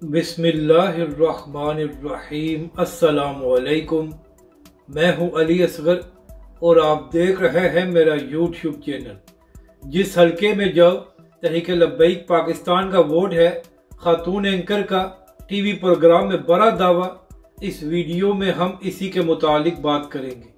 बिस्मिल्लाहिर्रहमानिर्रहीम। अस्सलामुअलैकुम। मैं हूं अली असगर और आप देख रहे हैं मेरा यूट्यूब चैनल। जिस हलके में जो तहरीक लब्बैक पाकिस्तान का वोट है, खातून एंकर का टीवी प्रोग्राम में बड़ा दावा। इस वीडियो में हम इसी के मुतालिक बात करेंगे।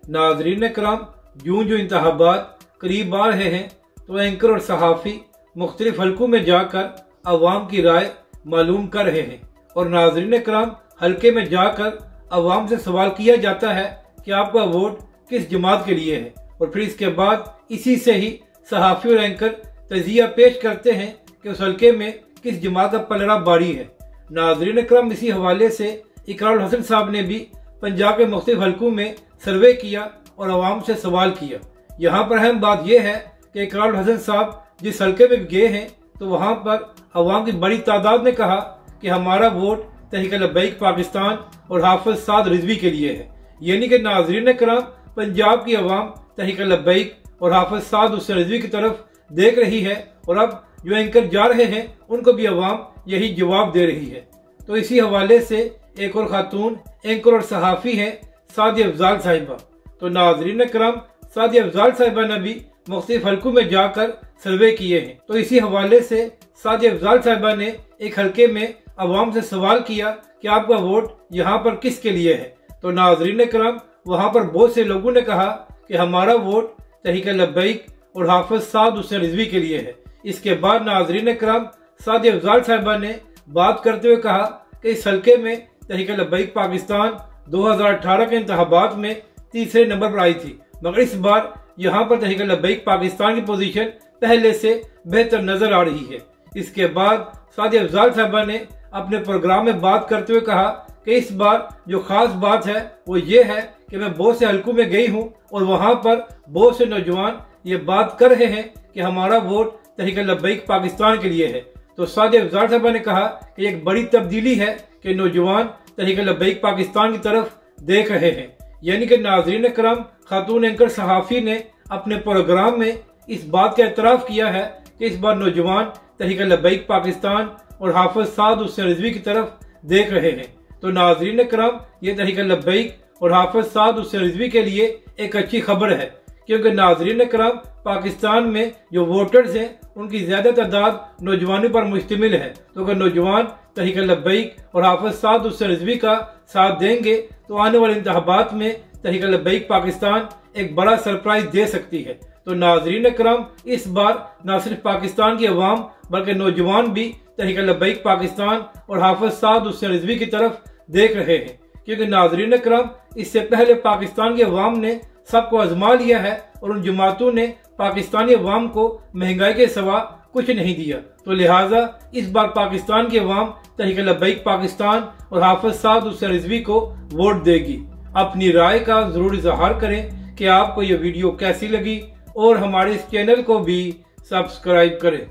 नाजरीन कराम, यूं जो इंतखाबात करीब आ रहे हैं तो एंकर और सहाफ़ी मुख्तलिफ हलकों में जाकर अवाम की राय मालूम कर रहे हैं। और नाजरीन कराम, हलके में जाकर अवाम से सवाल किया जाता है कि आपका वोट किस जमात के लिए है, और फिर इसके बाद इसी से ही सहाफ़ी और एंकर तजिया पेश करते हैं कि उस हलके में किस जमात का पलड़ा बारी है। नाजरीन कराम, इसी हवाले से इकरारुल हसन साहब ने भी पंजाब के मुख्तलिफ हलकों में सर्वे किया और अवाम से सवाल किया। यहाँ पर अहम बात यह है कि इकरारुल हसन साहब जिस हलके में गए हैं तो वहाँ पर अवाम की बड़ी तादाद ने कहा कि हमारा वोट तहरीक लब्बैक पाकिस्तान और हाफिज साद रिजवी के लिए है। यानी कि नाजरीन कराम, पंजाब की अवाम तहरीक लब्बैक और हाफिज साद हुसैन रिजवी की तरफ देख रही है, और अब जो एंकर जा रहे हैं उनको भी अवाम यही जवाब दे रही है। तो इसी हवाले से एक और खातून एंकर और सहाफ़ी है सादिया अफजाल साहिबा। तो नाजरीन कराम, सादिया अफजाल साहिबा ने भी मुख्तलिफ हलकों में जाकर सर्वे किए हैं। तो इसी हवाले से सादिया अफजाल साहिबा ने एक हलके में अवाम से सवाल किया कि आपका वोट यहाँ पर किसके लिए है। तो नाजरीन कराम, वहाँ पर बहुत से लोगों ने कहा कि हमारा वोट तहरीक लब्बैक और हाफिज साद हुसैन रिजवी के लिए है। इसके बाद नाजरीन कराम, सादिया अफजाल साहिबा ने बात करते हुए कहा कि इस हलके में तहरीक लब्बैक पाकिस्तान 2018 के इंतखाबात में तीसरे नंबर पर आई थी, मगर इस बार यहाँ पर तहरीक लब्बैक पाकिस्तान की पोजीशन पहले से बेहतर नजर आ रही है। इसके बाद सादिया अफजाल साहिबा ने अपने प्रोग्राम में बात करते हुए कहा कि इस बार जो खास बात है वो ये है कि मैं बहुत से हलकों में गई हूँ और वहाँ पर बहुत से नौजवान ये बात कर रहे हैं कि हमारा वोट तहरीक लब्बैक पाकिस्तान के लिए है। तो सादिया अफजाल साहिबा ने कहा कि एक बड़ी तब्दीली है कि नौजवान तहरीक लब्बैक पाकिस्तान की तरफ देख रहे हैं। यानी कि नाजरीन कराम, खातून एंकर सहाफ़ी ने अपने प्रोग्राम में इस बात का एतराफ़ किया है कि इस बार नौजवान तहरीक लब्बैक पाकिस्तान और हाफिज साद हुसैन रिजवी की तरफ देख रहे हैं। तो नाजरीन कराम, ये तहरीक लब्बैक और हाफिज साद हुसैन रिजवी के लिए एक अच्छी खबर है, क्योंकि नाजरीन कराम, पाकिस्तान में जो वोटर्स हैं उनकी ज्यादा तादाद नौजवानों पर मुश्तमिल है। तो अगर नौजवान तहरीक लब्बैक और हाफिज साद हुसैन रिजवी का साथ देंगे तो आने वाले इंतखाबात में तहरीक लब्बैक पाकिस्तान एक बड़ा सरप्राइज दे सकती है। तो नाजरीन कराम, इस बार न सिर्फ पाकिस्तान की अवाम बल्कि नौजवान भी तहरीक लब्बैक पाकिस्तान और हाफिज साद हुसैन रिजवी की तरफ देख रहे हैं, क्योंकि नाजरीन कराम, इससे पहले पाकिस्तान की अवाम ने सबको आजमा लिया है और उन जमातों ने पाकिस्तानी अवाम को महंगाई के सिवा कुछ नहीं दिया। तो लिहाजा इस बार पाकिस्तान की अवाम तहरीक लब्बैक पाकिस्तान और हाफिज साद हुसैन रिजवी को वोट देगी। अपनी राय का जरूर इजहार करें कि आपको ये वीडियो कैसी लगी, और हमारे इस चैनल को भी सब्सक्राइब करें।